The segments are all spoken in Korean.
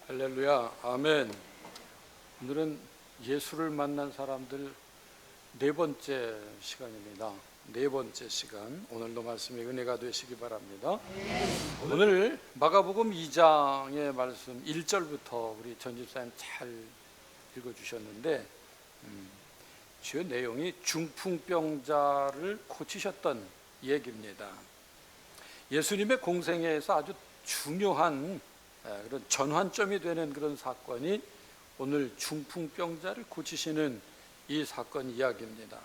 할렐루야, 아멘. 오늘은 예수를 만난 사람들 네 번째 시간입니다. 네 번째 시간, 오늘도 말씀이 은혜가 되시기 바랍니다. 오늘 마가복음 2장의 말씀 1절부터 우리 전집사님 잘 읽어주셨는데 주요 내용이 중풍병자를 고치셨던 얘기입니다. 예수님의 공생애에서 아주 중요한 그런 전환점이 되는 그런 사건이 오늘 중풍병자를 고치시는 이 사건 이야기입니다.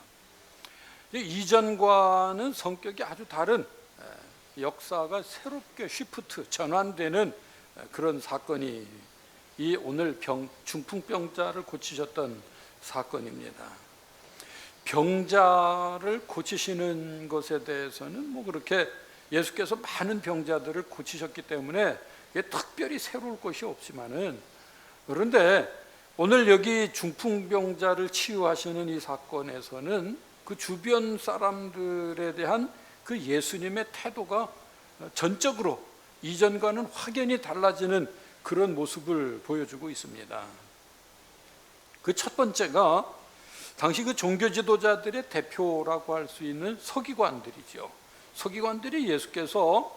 이전과는 성격이 아주 다른 역사가 새롭게 쉬프트 전환되는 그런 사건이 이 오늘 중풍병자를 고치셨던 사건입니다. 병자를 고치시는 것에 대해서는 뭐 그렇게 예수께서 많은 병자들을 고치셨기 때문에 특별히 새로울 것이 없지만은, 그런데 오늘 여기 중풍병자를 치유하시는 이 사건에서는 그 주변 사람들에 대한 그 예수님의 태도가 전적으로 이전과는 확연히 달라지는 그런 모습을 보여주고 있습니다. 그 첫 번째가 당시 그 종교 지도자들의 대표라고 할 수 있는 서기관들이죠. 서기관들이 예수께서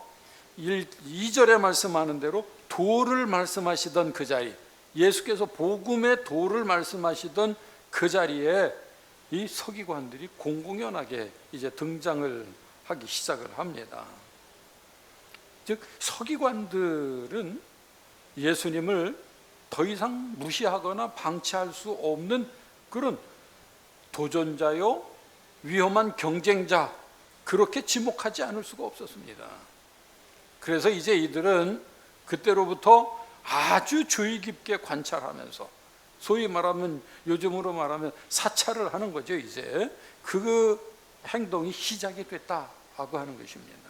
2절에 말씀하는 대로 도를 말씀하시던 그 자리, 예수께서 복음의 도를 말씀하시던 그 자리에 이 서기관들이 공공연하게 이제 등장을 하기 시작을 합니다. 즉 서기관들은 예수님을 더 이상 무시하거나 방치할 수 없는 그런 도전자요, 위험한 경쟁자, 그렇게 지목하지 않을 수가 없었습니다. 그래서 이제 이들은 그때로부터 아주 주의 깊게 관찰하면서, 소위 말하면 요즘으로 말하면 사찰을 하는 거죠. 이제 그 행동이 시작이 됐다고 하는 것입니다.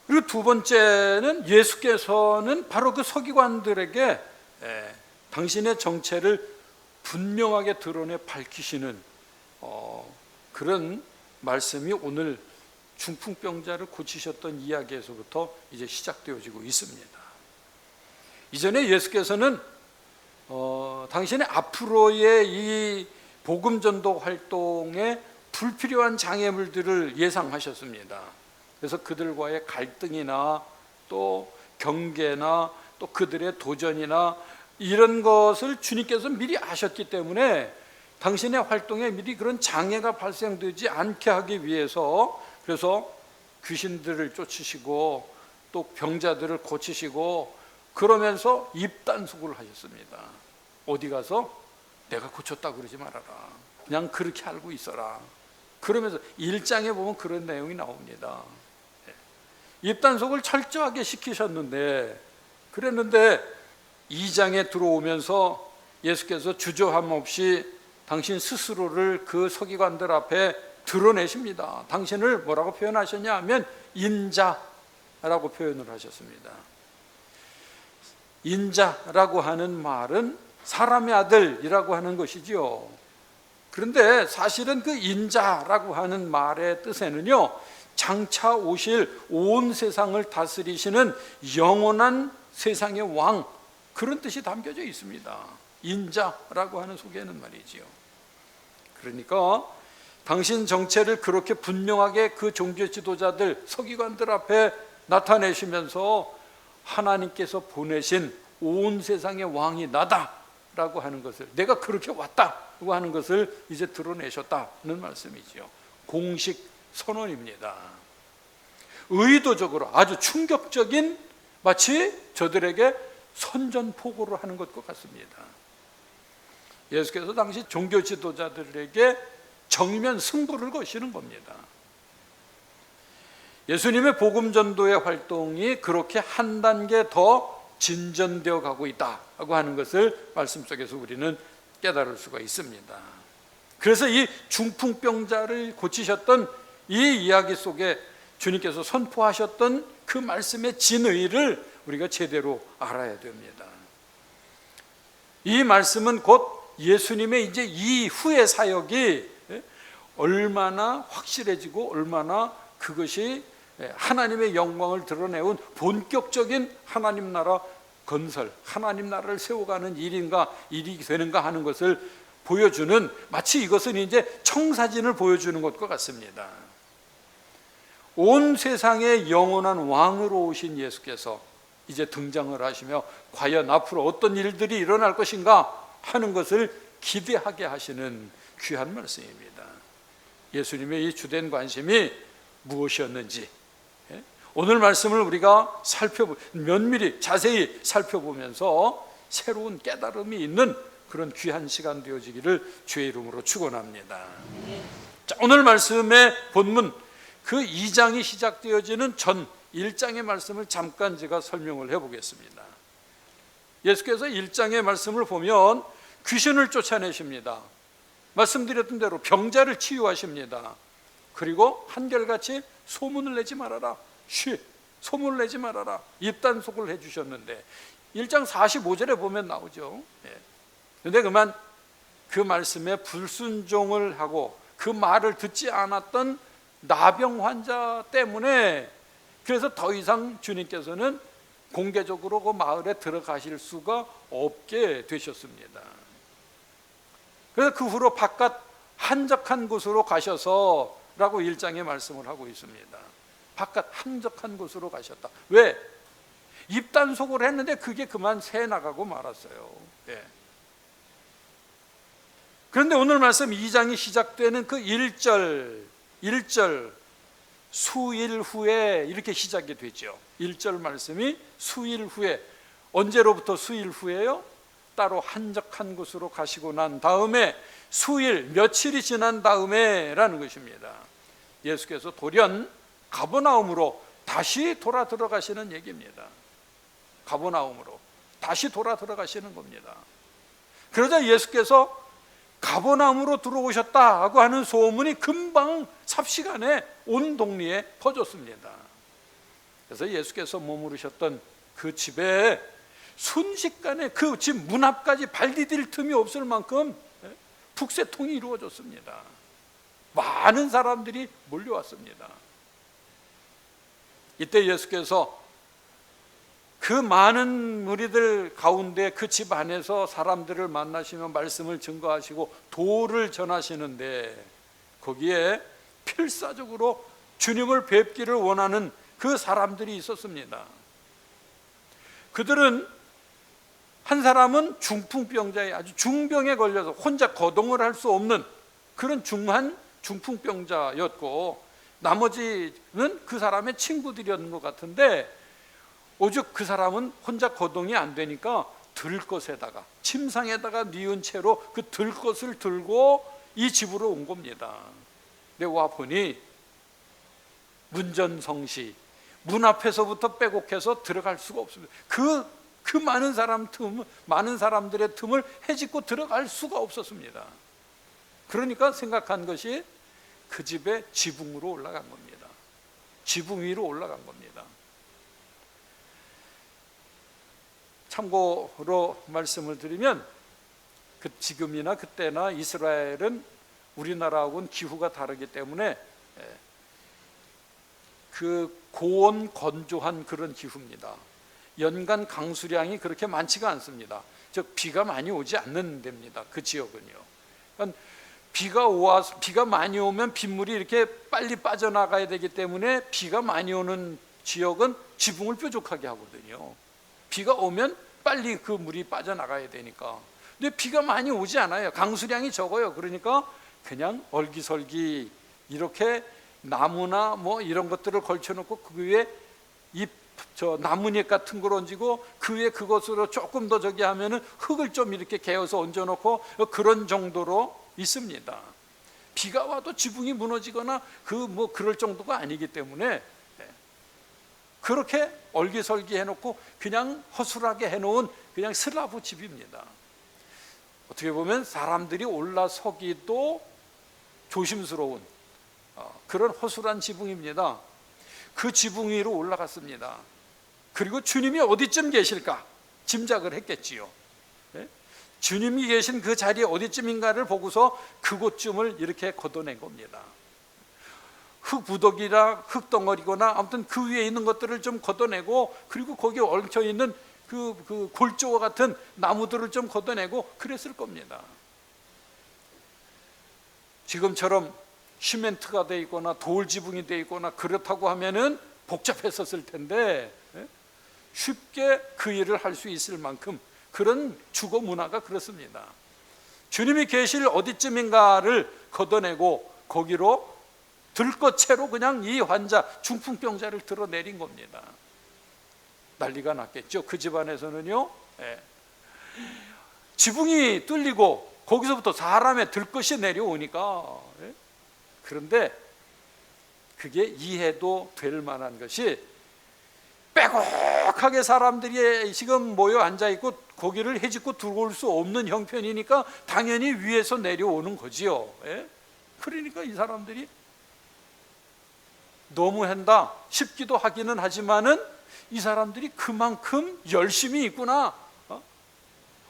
그리고 두 번째는 예수께서는 바로 그 서기관들에게 당신의 정체를 분명하게 드러내 밝히시는 그런 말씀이 오늘 중풍병자를 고치셨던 이야기에서부터 이제 시작되어지고 있습니다. 이전에 예수께서는 당신의 앞으로의 이 복음 전도 활동에 불필요한 장애물들을 예상하셨습니다. 그래서 그들과의 갈등이나 또 경계나 또 그들의 도전이나 이런 것을 주님께서 미리 아셨기 때문에 당신의 활동에 미리 그런 장애가 발생되지 않게 하기 위해서, 그래서 귀신들을 쫓으시고 또 병자들을 고치시고 그러면서 입단속을 하셨습니다. 어디 가서 내가 고쳤다고 그러지 말아라, 그냥 그렇게 알고 있어라. 그러면서 1장에 보면 그런 내용이 나옵니다. 입단속을 철저하게 시키셨는데, 그랬는데 2장에 들어오면서 예수께서 주저함 없이 당신 스스로를 그 서기관들 앞에 드러내십니다. 당신을 뭐라고 표현하셨냐 하면 인자라고 표현을 하셨습니다. 인자라고 하는 말은 사람의 아들이라고 하는 것이지요. 그런데 사실은 그 인자라고 하는 말의 뜻에는요, 장차 오실 온 세상을 다스리시는 영원한 세상의 왕, 그런 뜻이 담겨져 있습니다. 인자라고 하는 속에는 말이지요. 그러니까 당신 정체를 그렇게 분명하게 그 종교 지도자들, 서기관들 앞에 나타내시면서 하나님께서 보내신 온 세상의 왕이 나다라고 하는 것을, 내가 그렇게 왔다고 하는 것을 이제 드러내셨다는 말씀이죠. 공식 선언입니다. 의도적으로 아주 충격적인, 마치 저들에게 선전포고를 하는 것과 같습니다. 예수께서 당시 종교 지도자들에게 정면 승부를 거시는 겁니다. 예수님의 복음 전도의 활동이 그렇게 한 단계 더 진전되어 가고 있다고 하는 것을 말씀 속에서 우리는 깨달을 수가 있습니다. 그래서 이 중풍병자를 고치셨던 이 이야기 속에 주님께서 선포하셨던 그 말씀의 진의를 우리가 제대로 알아야 됩니다. 이 말씀은 곧 예수님의 이제 이후의 사역이 얼마나 확실해지고 얼마나 그것이 하나님의 영광을 드러내온 본격적인 하나님 나라 건설, 하나님 나라를 세워가는 일이 되는가 하는 것을 보여주는, 마치 이것은 이제 청사진을 보여주는 것과 같습니다. 온 세상의 영원한 왕으로 오신 예수께서 이제 등장을 하시며 과연 앞으로 어떤 일들이 일어날 것인가 하는 것을 기대하게 하시는 귀한 말씀입니다. 예수님의 이 주된 관심이 무엇이었는지 오늘 말씀을 우리가 면밀히 자세히 살펴보면서 새로운 깨달음이 있는 그런 귀한 시간 되어지기를 주의 이름으로 축원합니다. 자, 오늘 말씀의 본문 그 2장이 시작되어지는 전 1장의 말씀을 잠깐 제가 설명을 해보겠습니다. 예수께서 1장의 말씀을 보면 귀신을 쫓아내십니다. 말씀드렸던 대로 병자를 치유하십니다. 그리고 한결같이 소문을 내지 말아라. 소문을 내지 말아라. 입단속을 해주셨는데 1장 45절에 보면 나오죠. 그런데 그만 그 말씀에 불순종을 하고 그 말을 듣지 않았던 나병 환자 때문에 그래서 더 이상 주님께서는 공개적으로 그 마을에 들어가실 수가 없게 되셨습니다. 그래서 그 후로 바깥 한적한 곳으로 가셔서 라고 1장에 말씀을 하고 있습니다. 바깥 한적한 곳으로 가셨다. 왜? 입단속을 했는데 그게 그만 새 나가고 말았어요. 그런데 오늘 말씀 2장이 시작되는 그 1절 수일 후에 이렇게 시작이 되죠. 1절 말씀이 수일 후에, 언제로부터 수일 후에요? 따로 한적한 곳으로 가시고 난 다음에 수일, 며칠이 지난 다음에 라는 것입니다. 예수께서 돌연 가버나움으로 다시 돌아 들어가시는 얘기입니다. 가버나움으로 다시 돌아 들어가시는 겁니다. 그러자 예수께서 가버나움으로 들어오셨다고 하는 소문이 금방 삽시간에 온 동리에 퍼졌습니다. 그래서 예수께서 머무르셨던 그 집에 순식간에 그 집 문 앞까지 발 디딜 틈이 없을 만큼 북새통이 이루어졌습니다. 많은 사람들이 몰려왔습니다. 이때 예수께서 그 많은 무리들 가운데 그 집 안에서 사람들을 만나시며 말씀을 증거하시고 도를 전하시는데 거기에 필사적으로 주님을 뵙기를 원하는 그 사람들이 있었습니다. 그들은 한 사람은 중풍병자에 아주 중병에 걸려서 혼자 거동을 할 수 없는 그런 중풍병자였고 나머지는 그 사람의 친구들이었는 것 같은데 오죽 그 사람은 혼자 거동이 안 되니까 들것에다가 침상에다가 뉘은 채로 그 들것을 들고 이 집으로 온 겁니다. 근데 와 보니 문전성시 문 앞에서부터 빼곡해서 들어갈 수가 없습니다. 그 많은 사람들의 틈을 헤집고 들어갈 수가 없었습니다. 그러니까 생각한 것이 그 집의 지붕으로 올라간 겁니다. 지붕 위로 올라간 겁니다. 참고로 말씀을 드리면 지금이나 그때나 이스라엘은 우리나라하고는 기후가 다르기 때문에 그 고온 건조한 그런 기후입니다. 연간 강수량이 그렇게 많지가 않습니다. 즉 비가 많이 오지 않는 데입니다. 그 지역은요. 그러니까 비가 많이 오면 빗물이 이렇게 빨리 빠져나가야 되기 때문에 비가 많이 오는 지역은 지붕을 뾰족하게 하거든요. 비가 오면 빨리 그 물이 빠져나가야 되니까. 근데 비가 많이 오지 않아요. 강수량이 적어요. 그러니까 그냥 얼기설기 이렇게 나무나 뭐 이런 것들을 걸쳐놓고 그 위에 나뭇잎 같은 걸 얹고 그 위에 그것으로 조금 더 저기 하면은 흙을 좀 이렇게 개어서 얹어놓고 그런 정도로 있습니다. 비가 와도 지붕이 무너지거나 그럴 정도가 아니기 때문에 그렇게 얼기설기 해놓고 그냥 허술하게 해놓은 그냥 슬라브 집입니다. 어떻게 보면 사람들이 올라서기도 조심스러운 그런 허술한 지붕입니다. 그 지붕 위로 올라갔습니다. 그리고 주님이 어디쯤 계실까 짐작을 했겠지요. 주님이 계신 그 자리에 어디쯤인가를 보고서 그곳쯤을 이렇게 걷어낸 겁니다. 흙부덕이나 흙덩어리거나 아무튼 그 위에 있는 것들을 좀 걷어내고 그리고 거기에 얽혀있는 그 골조와 같은 나무들을 좀 걷어내고 그랬을 겁니다. 지금처럼 시멘트가 돼 있거나 돌 지붕이 돼 있거나 그렇다고 하면은 복잡했었을 텐데 쉽게 그 일을 할 수 있을 만큼 그런 주거 문화가 그렇습니다. 주님이 계실 어디쯤인가를 걷어내고 거기로 들것채로 그냥 이 환자, 중풍병자를 들어내린 겁니다. 난리가 났겠죠. 그 집안에서는요. 지붕이 뚫리고 거기서부터 사람의 들것이 내려오니까. 그런데 그게 이해도 될 만한 것이 빼곡하게 사람들이 지금 모여 앉아있고 거기를 헤집고 들어올 수 없는 형편이니까 당연히 위에서 내려오는 거지요. 그러니까 이 사람들이 너무한다 싶기도 하기는 하지만은 이 사람들이 그만큼 열심히 있구나.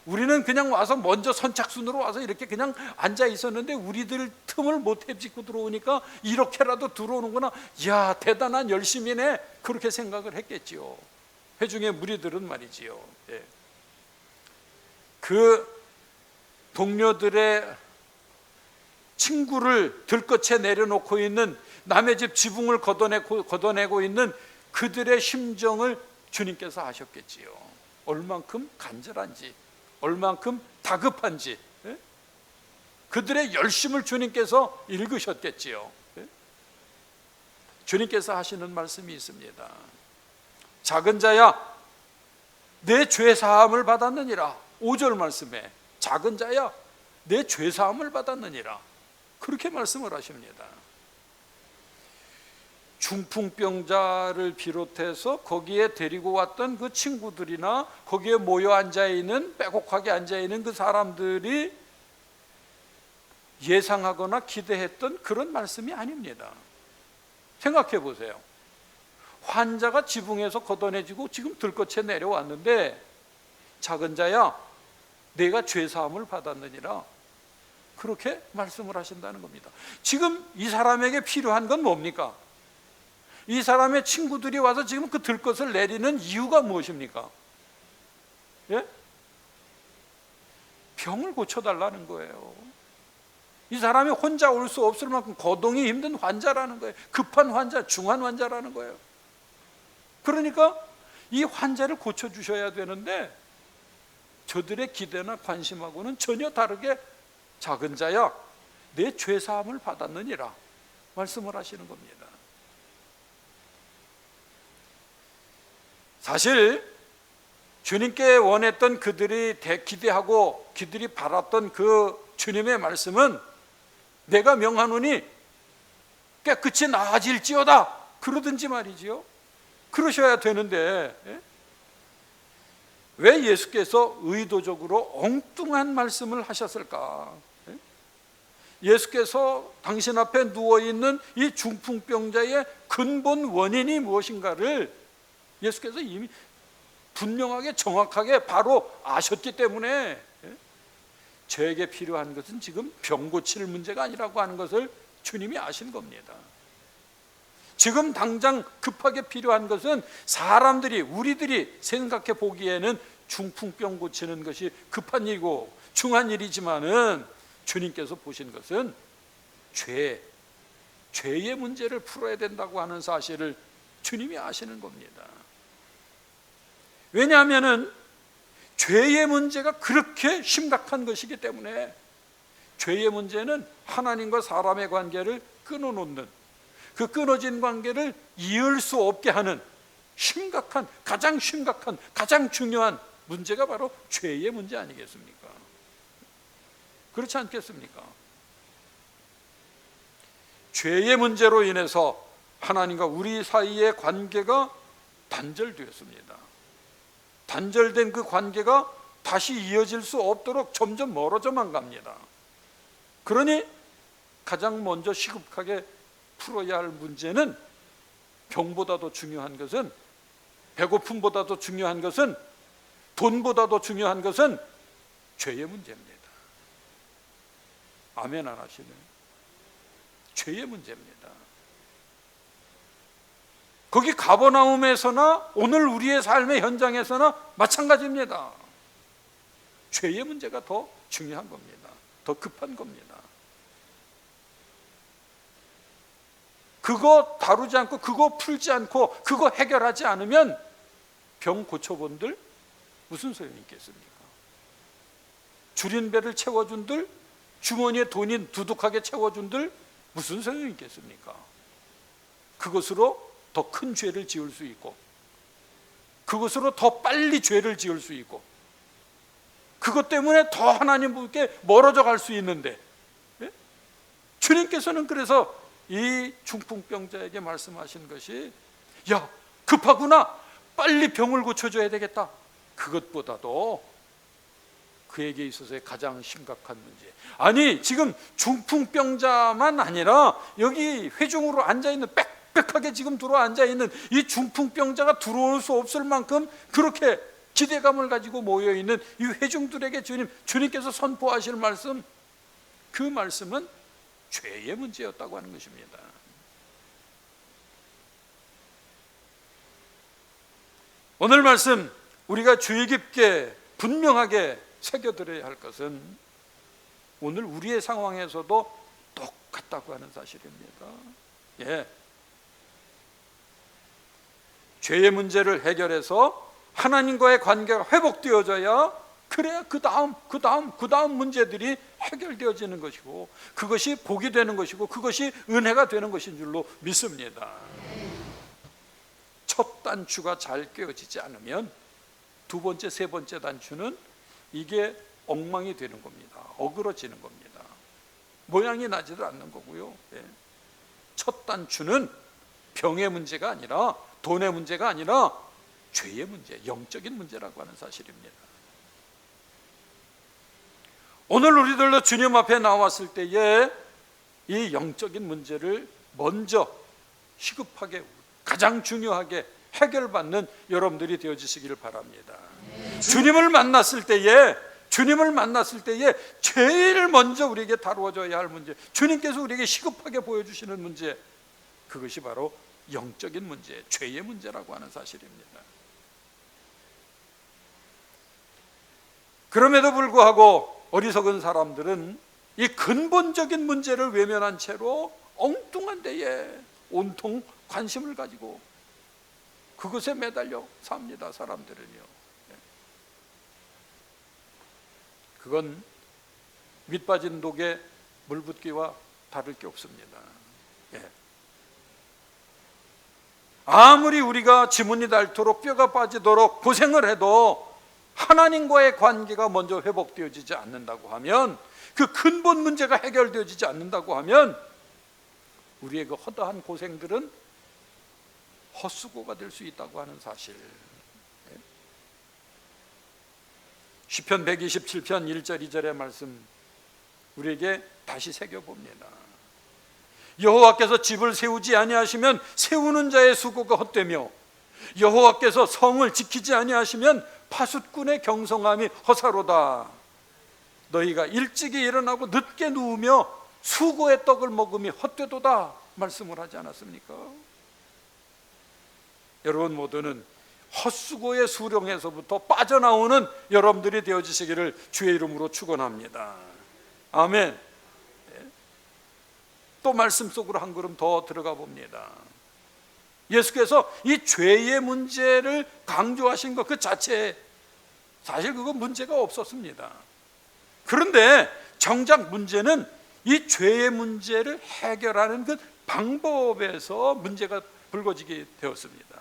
우리는 그냥 와서 먼저 선착순으로 와서 이렇게 그냥 앉아 있었는데 우리들 틈을 못 헤집고 들어오니까 이렇게라도 들어오는구나. 이야, 대단한 열심이네. 그렇게 생각을 했겠지요. 회중의 무리들은 말이지요. 그 동료들의 친구를 들것에 내려놓고 있는, 남의 집 지붕을 걷어내고 있는 그들의 심정을 주님께서 아셨겠지요. 얼만큼 간절한지, 얼만큼 다급한지. 그들의 열심을 주님께서 읽으셨겠지요. 주님께서 하시는 말씀이 있습니다. 작은 자야, 내 죄사함을 받았느니라. 5절 말씀에 작은 자야, 내 죄사함을 받았느니라. 그렇게 말씀을 하십니다. 중풍병자를 비롯해서 거기에 데리고 왔던 그 친구들이나 거기에 모여 앉아있는, 빼곡하게 앉아있는 그 사람들이 예상하거나 기대했던 그런 말씀이 아닙니다. 생각해 보세요. 환자가 지붕에서 걷어내지고 지금 들것에 내려왔는데 작은 자야, 내가 죄사함을 받았느니라. 그렇게 말씀을 하신다는 겁니다. 지금 이 사람에게 필요한 건 뭡니까? 이 사람의 친구들이 와서 지금 그 들것을 내리는 이유가 무엇입니까? 병을 고쳐달라는 거예요. 이 사람이 혼자 올 수 없을 만큼 거동이 힘든 환자라는 거예요. 급한 환자, 중한 환자라는 거예요. 그러니까 이 환자를 고쳐주셔야 되는데 저들의 기대나 관심하고는 전혀 다르게 작은 자야, 내 죄사함을 받았느니라 말씀을 하시는 겁니다. 사실 주님께 원했던 그들이 기대하고 그들이 바랐던 그 주님의 말씀은 내가 명하노니 깨끗이 나아질지어다 그러든지 말이지요. 그러셔야 되는데 왜 예수께서 의도적으로 엉뚱한 말씀을 하셨을까? 예수께서 당신 앞에 누워있는 이 중풍병자의 근본 원인이 무엇인가를 예수께서 이미 분명하게 정확하게 바로 아셨기 때문에 저에게 필요한 것은 지금 병 고칠 문제가 아니라고 하는 것을 주님이 아신 겁니다. 지금 당장 급하게 필요한 것은 사람들이, 우리들이 생각해 보기에는 중풍병 고치는 것이 급한 일이고 중한 일이지만은 주님께서 보신 것은 죄의 문제를 풀어야 된다고 하는 사실을 주님이 아시는 겁니다. 왜냐하면은 죄의 문제가 그렇게 심각한 것이기 때문에 죄의 문제는 하나님과 사람의 관계를 끊어놓는, 그 끊어진 관계를 이을 수 없게 하는 가장 심각한, 가장 중요한 문제가 바로 죄의 문제 아니겠습니까? 그렇지 않겠습니까? 죄의 문제로 인해서 하나님과 우리 사이의 관계가 단절되었습니다. 단절된 그 관계가 다시 이어질 수 없도록 점점 멀어져만 갑니다. 그러니 가장 먼저 시급하게 풀어야 할 문제는, 병보다도 중요한 것은, 배고픔보다도 중요한 것은, 돈보다도 중요한 것은 죄의 문제입니다. 아멘 안 하시네요. 죄의 문제입니다. 거기 가버나움에서나 오늘 우리의 삶의 현장에서나 마찬가지입니다. 죄의 문제가 더 중요한 겁니다. 더 급한 겁니다. 그거 다루지 않고, 그거 풀지 않고, 그거 해결하지 않으면 병 고쳐본들 무슨 소용이 있겠습니까? 줄인 배를 채워준들, 주머니에 돈이 두둑하게 채워준들 무슨 소용이 있겠습니까? 그것으로 더 큰 죄를 지을 수 있고, 그것으로 더 빨리 죄를 지을 수 있고, 그것 때문에 더 하나님께 멀어져 갈 수 있는데, 예? 주님께서는 그래서 이 중풍병자에게 말씀하신 것이, 야, 급하구나, 빨리 병을 고쳐줘야 되겠다. 그것보다도 그에게 있어서의 가장 심각한 문제, 아니 지금 중풍병자만 아니라 여기 회중으로 앉아있는, 빽빽하게 지금 들어와 앉아있는 이 중풍병자가 들어올 수 없을 만큼 그렇게 기대감을 가지고 모여있는 이 회중들에게 주님께서 선포하실 말씀, 그 말씀은 죄의 문제였다고 하는 것입니다. 오늘 말씀 우리가 주의 깊게 분명하게 새겨들어야 할 것은 오늘 우리의 상황에서도 똑같다고 하는 사실입니다. 예. 죄의 문제를 해결해서 하나님과의 관계가 회복되어져야, 그래야 그 다음 문제들이 해결되어지는 것이고, 그것이 복이 되는 것이고, 그것이 은혜가 되는 것인 줄로 믿습니다. 첫 단추가 잘 꿰어지지 않으면 두 번째, 세 번째 단추는 이게 엉망이 되는 겁니다. 어그러지는 겁니다. 모양이 나지도 않는 거고요. 예. 첫 단추는 병의 문제가 아니라, 돈의 문제가 아니라 죄의 문제, 영적인 문제라고 하는 사실입니다. 오늘 우리들도 주님 앞에 나왔을 때에 이 영적인 문제를 먼저 시급하게, 가장 중요하게 해결받는 여러분들이 되어지시기를 바랍니다. 주님을 만났을 때에 제일 먼저 우리에게 다루어져야 할 문제, 주님께서 우리에게 시급하게 보여주시는 문제, 그것이 바로 영적인 문제, 죄의 문제라고 하는 사실입니다. 그럼에도 불구하고 어리석은 사람들은 이 근본적인 문제를 외면한 채로 엉뚱한 데에 온통 관심을 가지고 그것에 매달려 삽니다. 사람들은요. 그건 밑빠진 독에 물 붓기와 다를 게 없습니다. 예. 아무리 우리가 지문이 닳도록 뼈가 빠지도록 고생을 해도 하나님과의 관계가 먼저 회복되어지지 않는다고 하면, 그 근본 문제가 해결되어지지 않는다고 하면 우리의 그 허다한 고생들은 헛수고가 될 수 있다고 하는 사실. 시편 127편 1절 2절의 말씀 우리에게 다시 새겨봅니다. 여호와께서 집을 세우지 아니하시면 세우는 자의 수고가 헛되며, 여호와께서 성을 지키지 아니하시면 파숫꾼의 경성함이 허사로다. 너희가 일찍이 일어나고 늦게 누우며 수고의 떡을 먹음이 헛되도다 말씀을 하지 않았습니까? 여러분 모두는 헛수고의 수령에서부터 빠져나오는 여러분들이 되어지시기를 주의 이름으로 축원합니다. 아멘. 또 말씀 속으로 한 걸음 더 들어가 봅니다. 예수께서 이 죄의 문제를 강조하신 것 그 자체에 사실 그건 문제가 없었습니다. 그런데 정작 문제는 이 죄의 문제를 해결하는 그 방법에서 문제가 불거지게 되었습니다.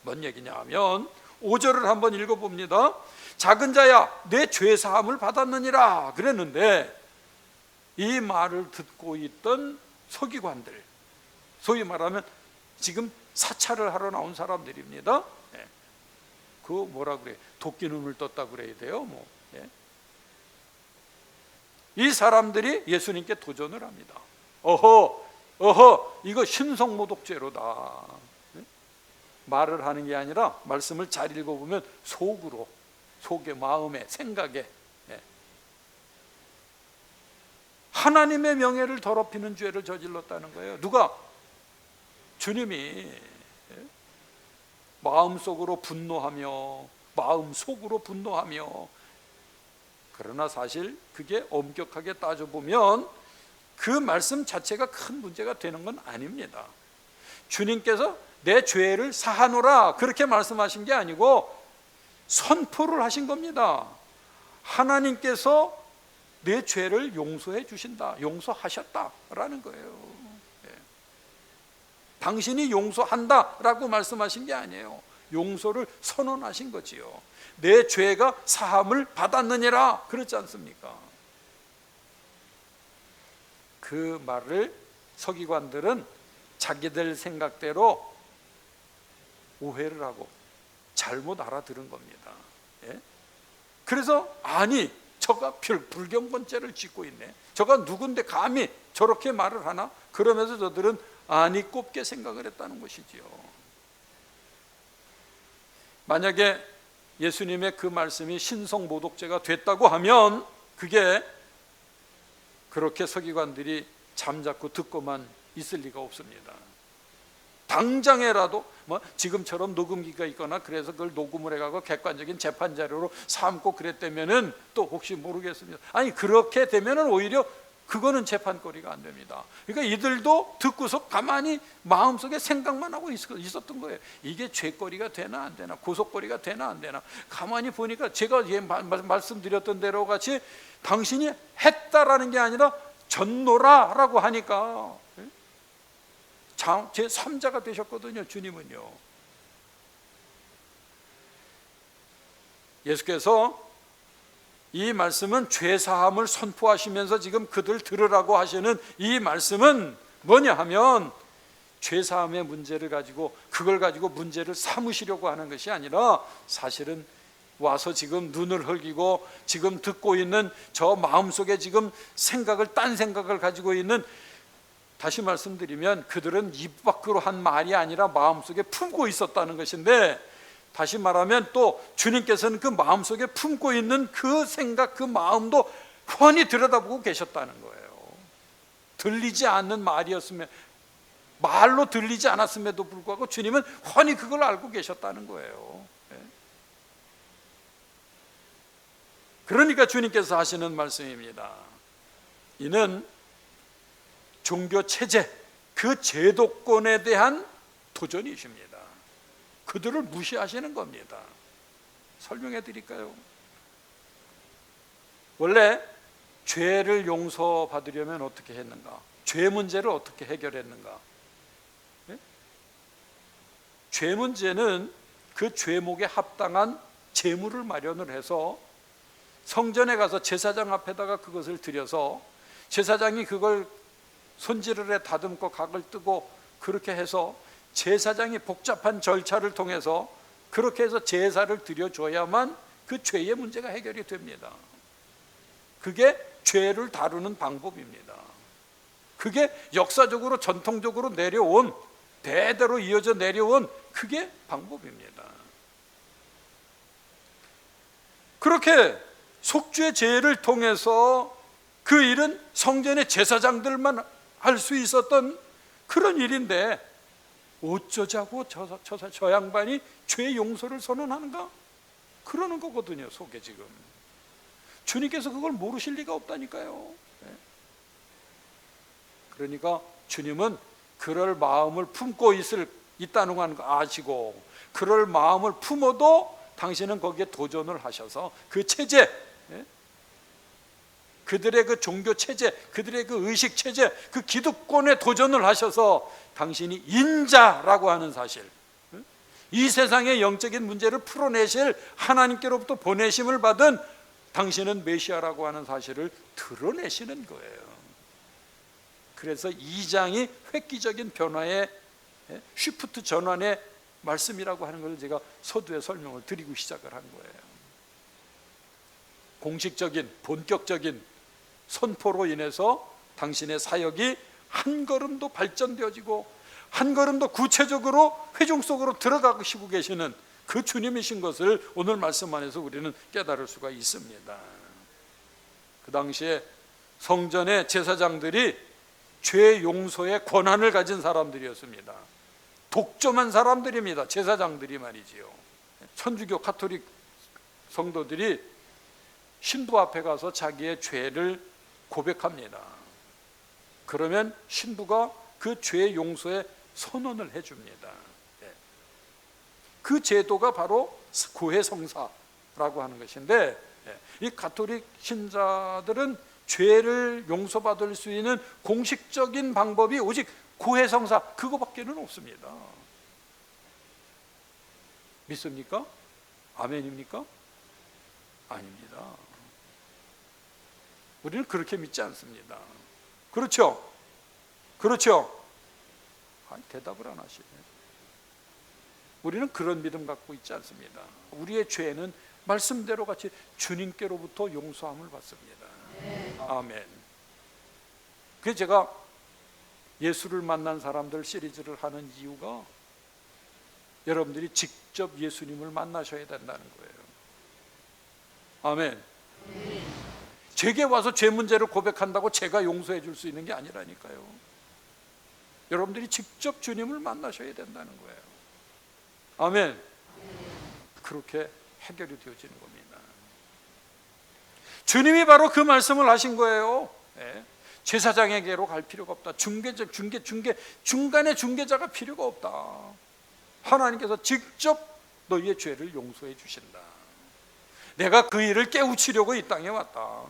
뭔 얘기냐 하면 5절을 한번 읽어봅니다. 작은 자야 내 죄사함을 받았느니라 그랬는데, 이 말을 듣고 있던 서기관들, 소위 말하면 지금 사찰을 하러 나온 사람들입니다. 예. 그 뭐라 그래, 도끼 눈을 떴다 그래야 돼요. 뭐. 예. 이 사람들이 예수님께 도전을 합니다. 어허, 이거 신성모독죄로다. 예? 말을 하는 게 아니라 말씀을 잘 읽어보면 속으로, 속에, 마음에, 생각에, 예. 하나님의 명예를 더럽히는 죄를 저질렀다는 거예요. 누가? 주님이. 마음속으로 분노하며 그러나 사실 그게 엄격하게 따져보면 그 말씀 자체가 큰 문제가 되는 건 아닙니다. 주님께서 내 죄를 사하노라 그렇게 말씀하신 게 아니고 선포를 하신 겁니다. 하나님께서 내 죄를 용서해 주신다, 용서하셨다라는 거예요. 당신이 용서한다라고 말씀하신 게 아니에요. 용서를 선언하신 거지요. 내 죄가 사함을 받았느니라 그렇지 않습니까? 그 말을 서기관들은 자기들 생각대로 오해를 하고 잘못 알아들은 겁니다. 그래서 아니 저가 불경건죄를 짓고 있네, 저가 누군데 감히 저렇게 말을 하나, 그러면서 저들은 아니 꼽게 생각을 했다는 것이지요. 만약에 예수님의 그 말씀이 신성모독죄가 됐다고 하면 그게 그렇게 서기관들이 잠자코 듣고만 있을 리가 없습니다. 당장에라도 지금처럼 녹음기가 있거나 그래서 그걸 녹음을 해가고 객관적인 재판 자료로 삼고 그랬다면은 또 혹시 모르겠습니다. 아니 그렇게 되면은 오히려 그거는 재판거리가 안 됩니다. 그러니까 이들도 듣고서 가만히 마음속에 생각만 하고 있었던 거예요. 이게 죄거리가 되나 안 되나, 고속거리가 되나 안 되나. 가만히 보니까 제가 말씀드렸던 대로 같이 당신이 했다라는 게 아니라 전노라라고 하니까 제 3자가 되셨거든요. 주님은요. 예수께서 이 말씀은 죄사함을 선포하시면서 지금 그들 들으라고 하시는 이 말씀은 뭐냐 하면 죄사함의 문제를 가지고 그걸 가지고 문제를 삼으시려고 하는 것이 아니라 사실은 와서 지금 눈을 흘기고 지금 듣고 있는 저 마음속에 지금 딴 생각을 가지고 있는, 다시 말씀드리면 그들은 입 밖으로 한 말이 아니라 마음속에 품고 있었다는 것인데, 다시 말하면 또 주님께서는 그 마음속에 품고 있는 그 생각, 그 마음도 훤히 들여다보고 계셨다는 거예요. 들리지 않는 말이었으면, 말로 들리지 않았음에도 불구하고 주님은 훤히 그걸 알고 계셨다는 거예요. 그러니까 주님께서 하시는 말씀입니다. 이는 종교 체제, 그 제도권에 대한 도전이십니다. 그들을 무시하시는 겁니다. 설명해 드릴까요? 원래 죄를 용서받으려면 어떻게 했는가? 죄 문제를 어떻게 해결했는가? 죄 문제는 그 죄목에 합당한 제물을 마련을 해서 성전에 가서 제사장 앞에다가 그것을 드려서 제사장이 그걸 손질을 해 다듬고 각을 뜨고 그렇게 해서 제사장이 복잡한 절차를 통해서 그렇게 해서 제사를 드려줘야만 그 죄의 문제가 해결이 됩니다. 그게 죄를 다루는 방법입니다. 그게 역사적으로 전통적으로 내려온, 대대로 이어져 내려온 그게 방법입니다. 그렇게 속죄 제를 통해서 그 일은 성전의 제사장들만 할 수 있었던 그런 일인데 어쩌자고 저 양반이 죄 용서를 선언하는가? 그러는 거거든요. 속에 지금 주님께서 그걸 모르실 리가 없다니까요. 그러니까 주님은 그럴 마음을 품고 있다는 거 아시고, 그럴 마음을 품어도 당신은 거기에 도전을 하셔서 그 체제, 그들의 그 종교 체제, 그들의 그 의식 체제, 그 기득권에 도전을 하셔서 당신이 인자라고 하는 사실, 이 세상의 영적인 문제를 풀어내실 하나님께로부터 보내심을 받은 당신은 메시아라고 하는 사실을 드러내시는 거예요. 그래서 2장이 획기적인 변화의 쉬프트 전환의 말씀이라고 하는 것을 제가 서두에 설명을 드리고 시작을 한 거예요. 공식적인 본격적인 선포로 인해서 당신의 사역이 한 걸음도 발전되어지고 한 걸음도 구체적으로 회중 속으로 들어가시고 계시는 그 주님이신 것을 오늘 말씀 안에서 우리는 깨달을 수가 있습니다. 그 당시에 성전의 제사장들이 죄 용서의 권한을 가진 사람들이었습니다. 독점한 사람들입니다. 제사장들이 말이지요. 천주교 가톨릭 성도들이 신부 앞에 가서 자기의 죄를 고백합니다. 그러면 신부가 그 죄 용서에 선언을 해줍니다. 그 제도가 바로 고해성사라고 하는 것인데, 이 가톨릭 신자들은 죄를 용서받을 수 있는 공식적인 방법이 오직 고해성사 그거밖에는 없습니다. 믿습니까? 아멘입니까? 아닙니다. 우리는 그렇게 믿지 않습니다. 그렇죠? 그렇죠? 아니, 대답을 안 하시네. 우리는 그런 믿음 갖고 있지 않습니다. 우리의 죄는 말씀대로 같이 주님께로부터 용서함을 받습니다. 아멘. 그래서 제가 예수를 만난 사람들 시리즈를 하는 이유가 여러분들이 직접 예수님을 만나셔야 된다는 거예요. 아멘. 제게 와서 죄 문제를 고백한다고 제가 용서해 줄 수 있는 게 아니라니까요. 여러분들이 직접 주님을 만나셔야 된다는 거예요. 아멘. 그렇게 해결이 되어지는 겁니다. 주님이 바로 그 말씀을 하신 거예요. 제사장에게로 갈 필요가 없다. 중간에 중개자가 필요가 없다. 하나님께서 직접 너희의 죄를 용서해 주신다. 내가 그 일을 깨우치려고 이 땅에 왔다.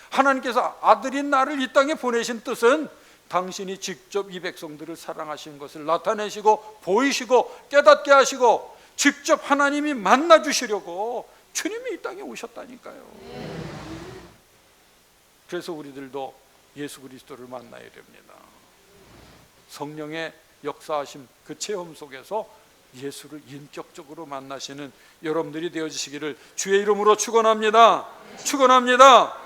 하나님께서 아들인 나를 이 땅에 보내신 뜻은 당신이 직접 이 백성들을 사랑하시는 것을 나타내시고 보이시고 깨닫게 하시고 직접 하나님이 만나 주시려고 주님이 이 땅에 오셨다니까요. 그래서 우리들도 예수 그리스도를 만나야 됩니다. 성령의 역사하심 그 체험 속에서 예수를 인격적으로 만나시는 여러분들이 되어지시기를 주의 이름으로 축원합니다. 축원합니다.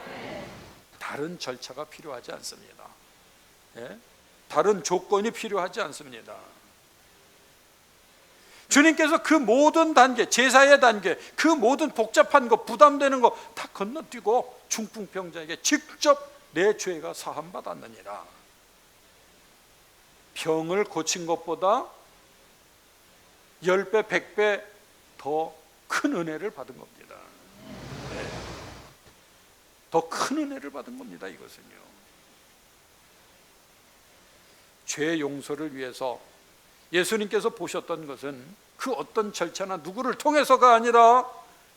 다른 절차가 필요하지 않습니다. 다른 조건이 필요하지 않습니다. 주님께서 그 모든 단계, 제사의 단계, 그 모든 복잡한 거, 부담되는 거 다 건너뛰고 중풍병자에게 직접 내 죄가 사함받았느니라. 병을 고친 것보다 10배, 100배 더 큰 은혜를 받은 겁니다. 더 큰 은혜를 받은 겁니다. 이것은요. 죄 용서를 위해서 예수님께서 보셨던 것은 그 어떤 절차나 누구를 통해서가 아니라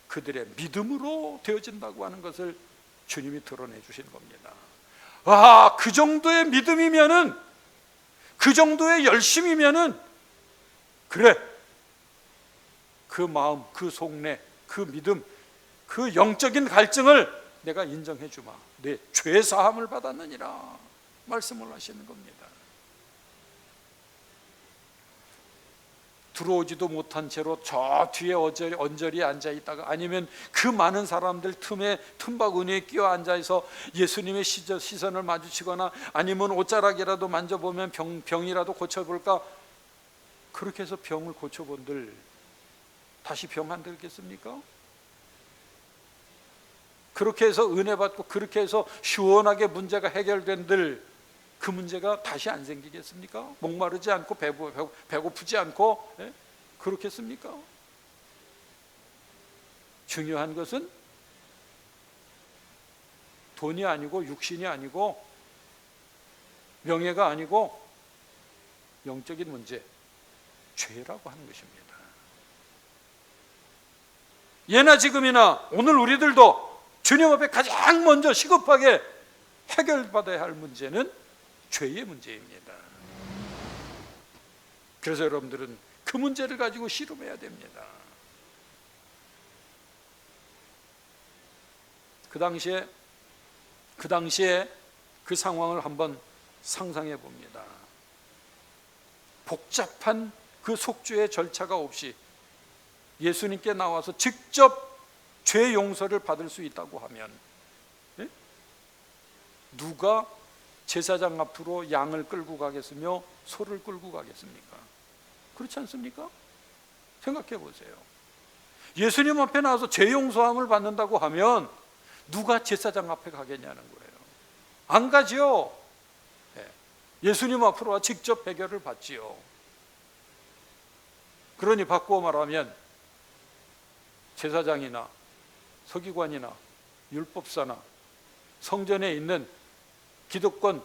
그들의 믿음으로 되어진다고 하는 것을 주님이 드러내 주신 겁니다. 아, 그 정도의 믿음이면은, 그 정도의 열심이면은, 그래, 그 마음, 그 속내, 그 믿음, 그 영적인 갈증을 내가 인정해 주마. 내 죄 사함을 받았느니라 말씀을 하시는 겁니다. 들어오지도 못한 채로 저 뒤에 언저리 앉아 있다가, 아니면 그 많은 사람들 틈에 틈바구니에 끼어 앉아 있어 예수님의 시선을 마주치거나, 아니면 옷자락이라도 만져보면 병이라도 고쳐볼까, 그렇게 해서 병을 고쳐본들 다시 병 안 들겠습니까? 그렇게 해서 은혜 받고 그렇게 해서 시원하게 문제가 해결된들 그 문제가 다시 안 생기겠습니까? 목마르지 않고 배고프지 않고, 그렇겠습니까? 중요한 것은 돈이 아니고 육신이 아니고 명예가 아니고 영적인 문제, 죄라고 하는 것입니다. 예나 지금이나 오늘 우리들도 주님 앞에 가장 먼저 시급하게 해결받아야 할 문제는 죄의 문제입니다. 그래서 여러분들은 그 문제를 가지고 씨름해야 됩니다. 그 당시에 그 상황을 한번 상상해 봅니다. 복잡한 그 속죄의 절차가 없이 예수님께 나와서 직접 죄 용서를 받을 수 있다고 하면, 누가 제사장 앞으로 양을 끌고 가겠으며 소를 끌고 가겠습니까? 그렇지 않습니까? 생각해 보세요. 예수님 앞에 나와서 죄 용서함을 받는다고 하면 누가 제사장 앞에 가겠냐는 거예요. 안 가지요. 예수님 앞으로 와 직접 해결을 받지요. 그러니 바꾸어 말하면 제사장이나 서기관이나 율법사나 성전에 있는 기득권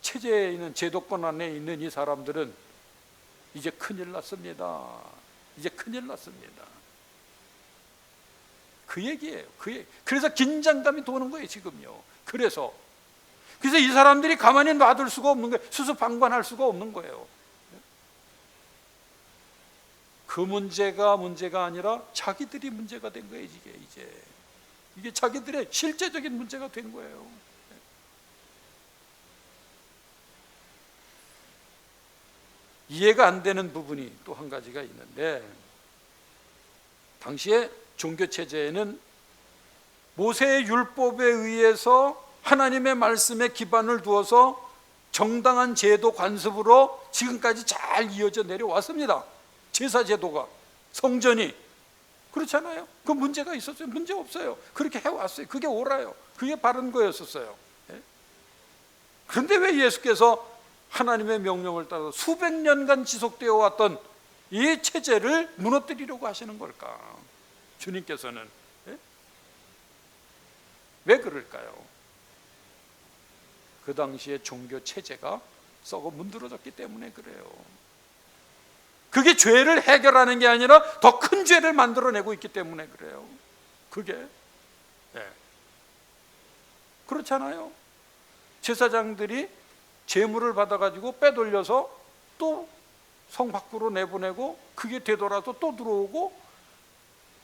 체제에 있는 제도권 안에 있는 이 사람들은 이제 큰일 났습니다. 이제 큰일 났습니다. 그 얘기예요. 그래서 긴장감이 도는 거예요, 지금요. 그래서 이 사람들이 가만히 놔둘 수가 없는 거예요. 수수방관할 수가 없는 거예요. 그 문제가 아니라 자기들이 문제가 된 거예요. 이게 자기들의 실제적인 문제가 된 거예요. 이해가 안 되는 부분이 또 한 가지가 있는데, 당시에 종교 체제에는 모세의 율법에 의해서 하나님의 말씀에 기반을 두어서 정당한 제도 관습으로 지금까지 잘 이어져 내려왔습니다. 제사 제도가, 성전이. 그렇잖아요. 그 문제가 있었어요? 문제 없어요. 그렇게 해왔어요. 그게 옳아요. 그게 바른 거였었어요. 그런데 왜 예수께서 하나님의 명령을 따라 수백 년간 지속되어 왔던 이 체제를 무너뜨리려고 하시는 걸까? 주님께서는 왜 그럴까요? 그 당시에 종교 체제가 썩어 문드러졌기 때문에 그래요. 그게 죄를 해결하는 게 아니라 더 큰 죄를 만들어내고 있기 때문에 그래요. 그게 그렇잖아요. 제사장들이 재물을 받아가지고 빼돌려서 또 성 밖으로 내보내고, 그게 되돌아서 또 들어오고,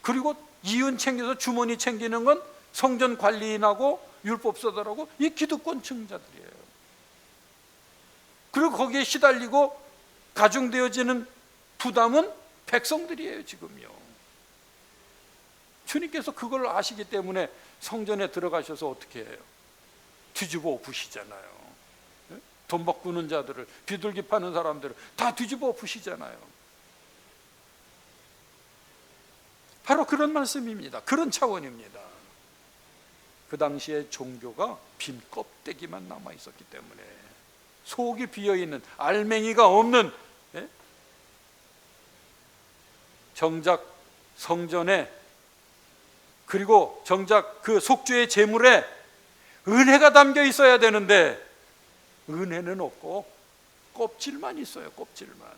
그리고 이윤 챙겨서 주머니 챙기는 건 성전 관리인하고 율법사들하고 이 기득권층자들이에요. 그리고 거기에 시달리고 가중되어지는 부담은 백성들이에요, 지금요. 주님께서 그걸 아시기 때문에 성전에 들어가셔서 어떻게 해요? 뒤집어 엎으시잖아요. 돈 바꾸는 자들을, 비둘기 파는 사람들을 다 뒤집어 엎으시잖아요. 바로 그런 말씀입니다. 그런 차원입니다. 그 당시에 종교가 빈 껍데기만 남아 있었기 때문에, 속이 비어있는, 알맹이가 없는, 정작 성전에, 그리고 정작 그 속죄의 제물에 은혜가 담겨 있어야 되는데 은혜는 없고 껍질만 있어요. 껍질만.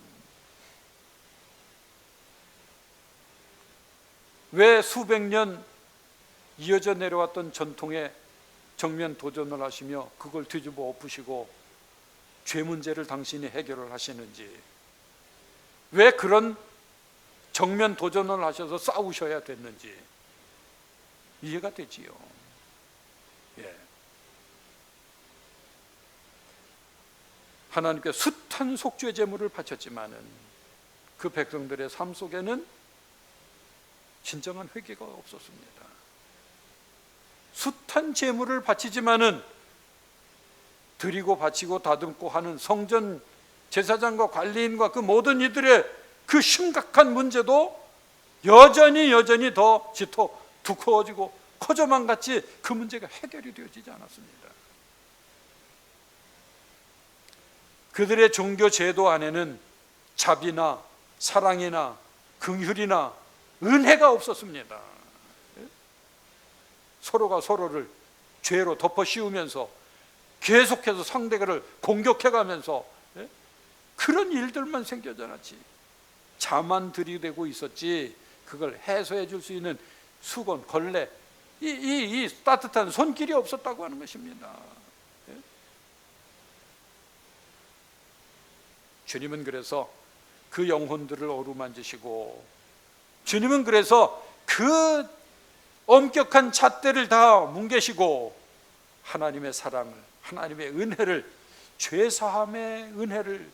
왜 수백 년 이어져 내려왔던 전통에 정면 도전을 하시며 그걸 뒤집어 엎으시고 죄 문제를 당신이 해결을 하시는지, 왜 그런 정면 도전을 하셔서 싸우셔야 됐는지 이해가 되지요. 하나님께 숱한 속죄 제물을 바쳤지만은 그 백성들의 삶 속에는 진정한 회개가 없었습니다. 숱한 제물을 바치지만은 드리고 바치고 다듬고 하는 성전 제사장과 관리인과 그 모든 이들의 그 심각한 문제도 여전히 더 짙어 두꺼워지고 커져만 갔지 그 문제가 해결이 되어지지 않았습니다. 그들의 종교 제도 안에는 자비나 사랑이나 긍휼이나 은혜가 없었습니다. 서로가 서로를 죄로 덮어 씌우면서 계속해서 상대를 공격해가면서 그런 일들만 생겨져났지, 자만 들이대고 있었지 그걸 해소해 줄 수 있는 수건, 걸레, 이 따뜻한 손길이 없었다고 하는 것입니다. 주님은 그래서 그 영혼들을 어루만지시고, 주님은 그래서 그 엄격한 잣대를 다 뭉개시고 하나님의 사랑을, 하나님의 은혜를, 죄사함의 은혜를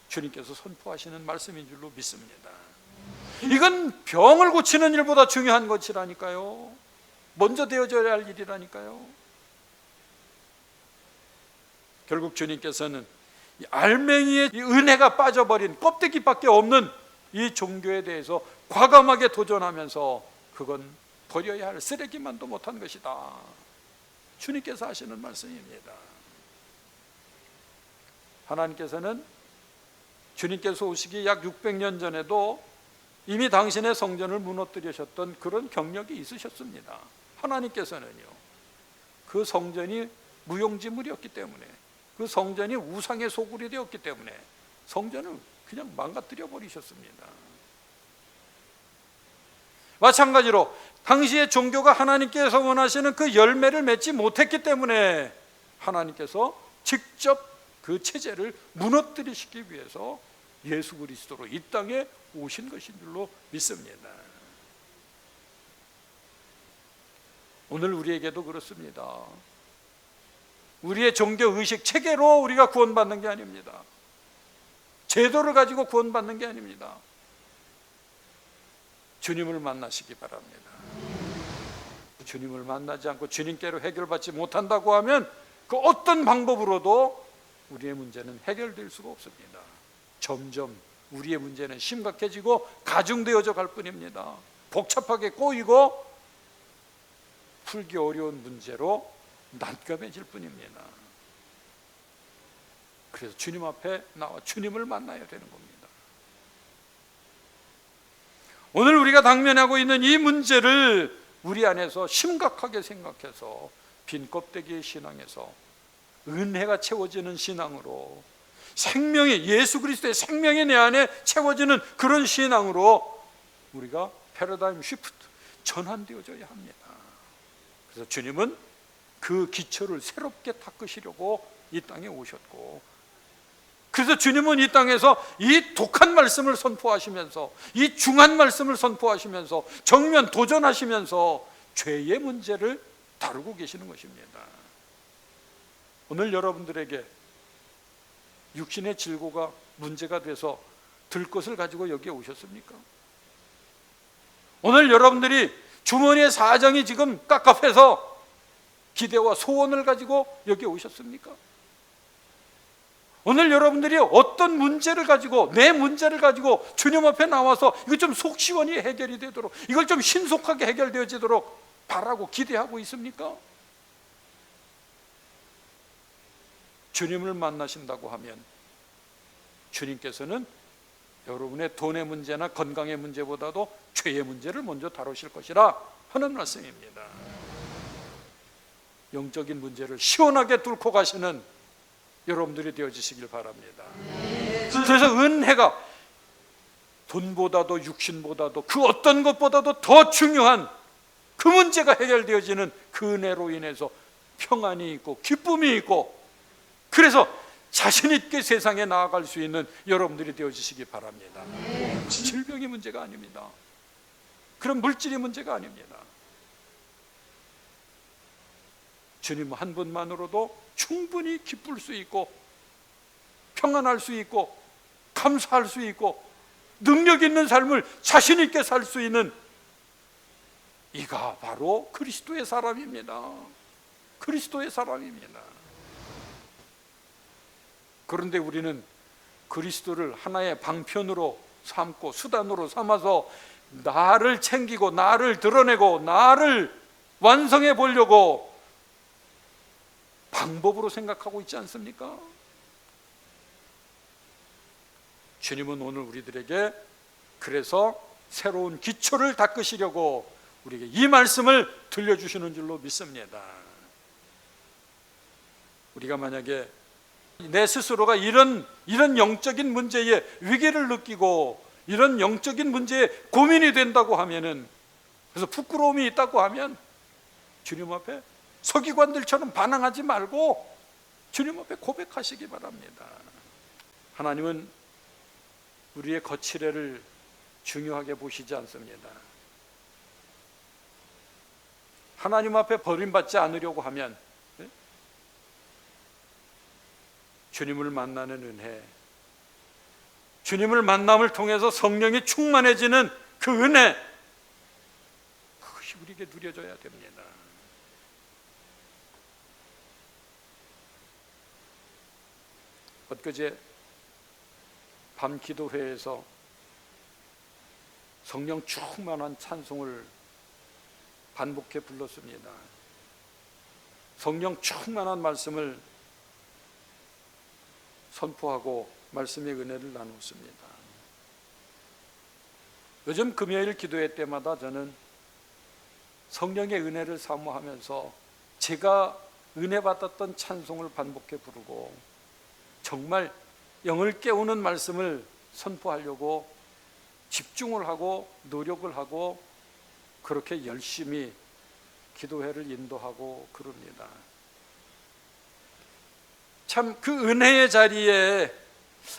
주님께서 선포하시는 말씀인 줄로 믿습니다. 이건 병을 고치는 일보다 중요한 것이라니까요. 먼저 되어져야 할 일이라니까요. 결국 주님께서는 이 알맹이에 이 은혜가 빠져버린 껍데기밖에 없는 이 종교에 대해서 과감하게 도전하면서 그건 버려야 할 쓰레기만도 못한 것이다, 주님께서 하시는 말씀입니다. 하나님께서는 주님께서 오시기 약 600년 전에도 이미 당신의 성전을 무너뜨리셨던 그런 경력이 있으셨습니다. 하나님께서는요, 그 성전이 무용지물이었기 때문에, 그 성전이 우상의 소굴이 되었기 때문에 성전을 그냥 망가뜨려 버리셨습니다. 마찬가지로 당시의 종교가 하나님께서 원하시는 그 열매를 맺지 못했기 때문에 하나님께서 직접 그 체제를 무너뜨리시기 위해서 예수 그리스도로 이 땅에 오신 것인 줄로 믿습니다. 오늘 우리에게도 그렇습니다. 우리의 종교 의식 체계로 우리가 구원받는 게 아닙니다. 제도를 가지고 구원받는 게 아닙니다. 주님을 만나시기 바랍니다. 주님을 만나지 않고 주님께로 해결받지 못한다고 하면 그 어떤 방법으로도 우리의 문제는 해결될 수가 없습니다. 점점 우리의 문제는 심각해지고 가중되어져 갈 뿐입니다. 복잡하게 꼬이고 풀기 어려운 문제로 난감해질 뿐입니다. 그래서 주님 앞에 나와 주님을 만나야 되는 겁니다. 오늘 우리가 당면하고 있는 이 문제를 우리 안에서 심각하게 생각해서 빈 껍데기의 신앙에서 은혜가 채워지는 신앙으로, 생명이, 예수 그리스도의 생명이 내 안에 채워지는 그런 신앙으로 우리가 패러다임 시프트, 전환되어져야 합니다. 그래서 주님은 그 기초를 새롭게 닦으시려고 이 땅에 오셨고, 그래서 주님은 이 땅에서 이 독한 말씀을 선포하시면서, 이 중한 말씀을 선포하시면서, 정면 도전하시면서 죄의 문제를 다루고 계시는 것입니다. 오늘 여러분들에게 육신의 질고가 문제가 돼서 들 것을 가지고 여기에 오셨습니까? 오늘 여러분들이 주머니의 사정이 지금 깝깝해서 기대와 소원을 가지고 여기에 오셨습니까? 오늘 여러분들이 어떤 문제를 가지고, 내 문제를 가지고 주님 앞에 나와서 이거 좀 속 시원히 해결이 되도록, 이걸 좀 신속하게 해결되어지도록 바라고 기대하고 있습니까? 주님을 만나신다고 하면 주님께서는 여러분의 돈의 문제나 건강의 문제보다도 죄의 문제를 먼저 다루실 것이라 하는 말씀입니다. 영적인 문제를 시원하게 뚫고 가시는 여러분들이 되어주시길 바랍니다. 그래서 은혜가 돈보다도 육신보다도 그 어떤 것보다도 더 중요한 그 문제가 해결되어지는 그 은혜로 인해서 평안이 있고 기쁨이 있고, 그래서 자신 있게 세상에 나아갈 수 있는 여러분들이 되어주시기 바랍니다. 질병이 문제가 아닙니다. 그런 물질이 문제가 아닙니다. 주님 한 분만으로도 충분히 기쁠 수 있고 평안할 수 있고 감사할 수 있고 능력 있는 삶을 자신 있게 살 수 있는 이가 바로 그리스도의 사람입니다. 그리스도의 사람입니다. 그런데 우리는 그리스도를 하나의 방편으로 삼고 수단으로 삼아서 나를 챙기고 나를 드러내고 나를 완성해 보려고 방법으로 생각하고 있지 않습니까? 주님은 오늘 우리들에게 그래서 새로운 기초를 닦으시려고 우리에게 이 말씀을 들려주시는 줄로 믿습니다. 우리가 만약에 내 스스로가 이런 영적인 문제에 위기를 느끼고 이런 영적인 문제에 고민이 된다고 하면은, 그래서 부끄러움이 있다고 하면 주님 앞에 서기관들처럼 반항하지 말고 주님 앞에 고백하시기 바랍니다. 하나님은 우리의 거칠애를 중요하게 보시지 않습니다. 하나님 앞에 버림받지 않으려고 하면 주님을 만나는 은혜, 주님을 만남을 통해서 성령이 충만해지는 그 은혜, 그것이 우리에게 누려져야 됩니다. 엊그제 밤 기도회에서 성령 충만한 찬송을 반복해 불렀습니다. 성령 충만한 말씀을 선포하고 말씀의 은혜를 나누었습니다. 요즘 금요일 기도회 때마다 저는 성령의 은혜를 사모하면서 제가 은혜 받았던 찬송을 반복해 부르고 정말 영을 깨우는 말씀을 선포하려고 집중을 하고 노력을 하고 그렇게 열심히 기도회를 인도하고 그럽니다. 참 그 은혜의 자리에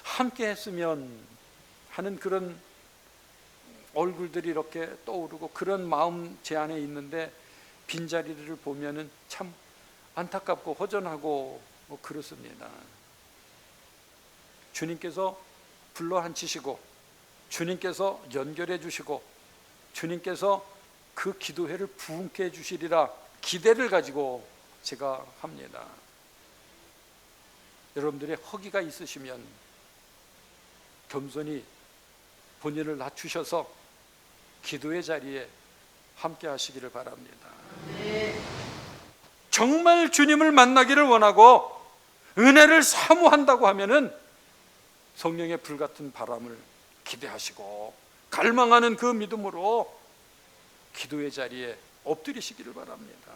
함께 했으면 하는 그런 얼굴들이 이렇게 떠오르고 그런 마음 제 안에 있는데 빈자리를 보면은 참 안타깝고 허전하고 뭐 그렇습니다. 주님께서 불러 앉히시고 주님께서 연결해 주시고 주님께서 그 기도회를 부흥케 해 주시리라 기대를 가지고 제가 합니다. 여러분들의 허기가 있으시면 겸손히 본인을 낮추셔서 기도의 자리에 함께 하시기를 바랍니다. 정말 주님을 만나기를 원하고 은혜를 사모한다고 하면은 성령의 불같은 바람을 기대하시고 갈망하는 그 믿음으로 기도의 자리에 엎드리시기를 바랍니다.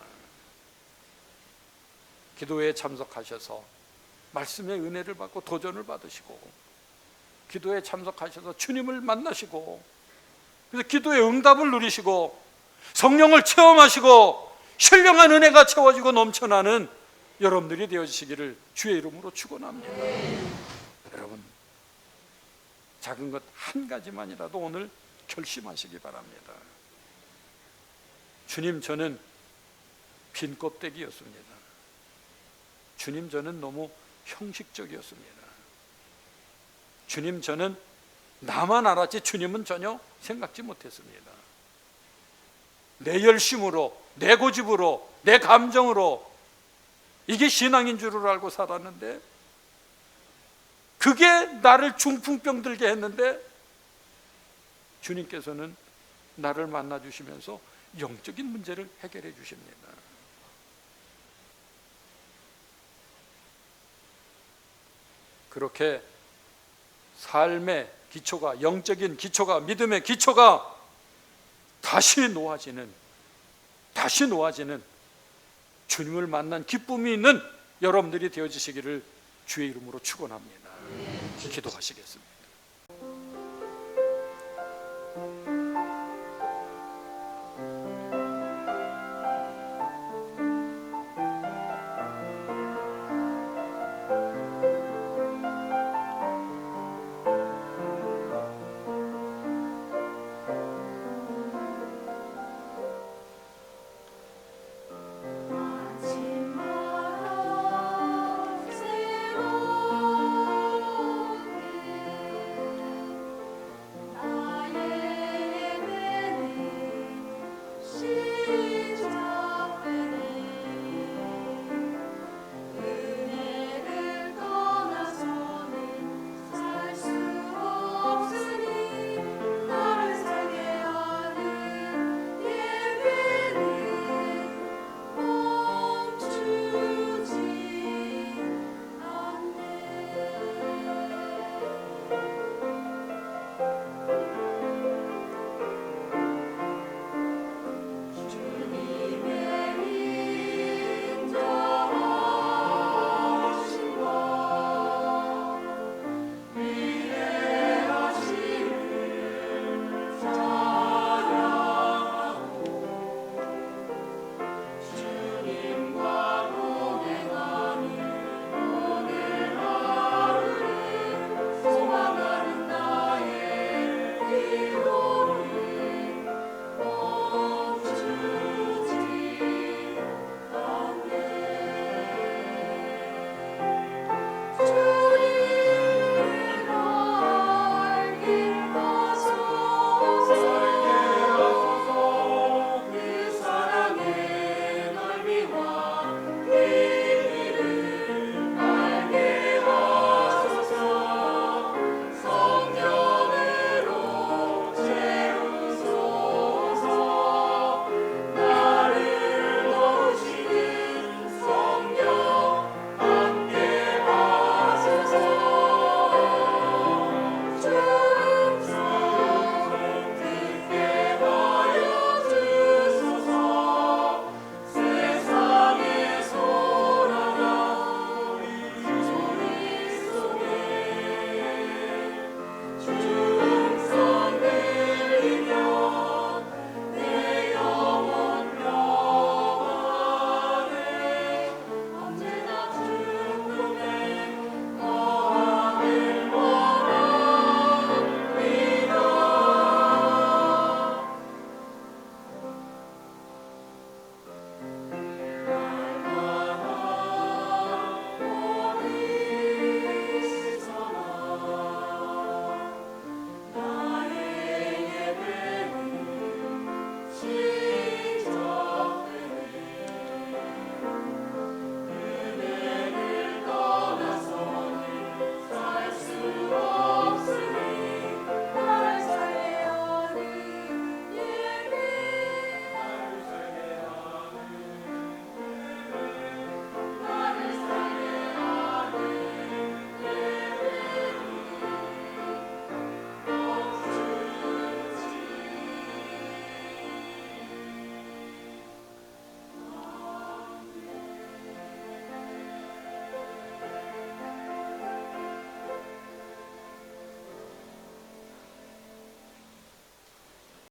기도에 참석하셔서 말씀의 은혜를 받고 도전을 받으시고 기도에 참석하셔서 주님을 만나시고 그래서 기도의 응답을 누리시고 성령을 체험하시고 신령한 은혜가 채워지고 넘쳐나는 여러분들이 되어지시기를 주의 이름으로 축원합니다. 여러분 작은 것 한 가지만이라도 오늘 결심하시기 바랍니다. 주님, 저는 빈 껍데기였습니다. 주님, 저는 너무 형식적이었습니다. 주님, 저는 나만 알았지 주님은 전혀 생각지 못했습니다. 내 열심으로, 내 고집으로, 내 감정으로 이게 신앙인 줄을 알고 살았는데 그게 나를 중풍병 들게 했는데 주님께서는 나를 만나 주시면서 영적인 문제를 해결해 주십니다. 그렇게 삶의 기초가, 영적인 기초가, 믿음의 기초가 다시 놓아지는 주님을 만난 기쁨이 있는 여러분들이 되어지시기를 주의 이름으로 축원합니다. 기도하시겠습니다.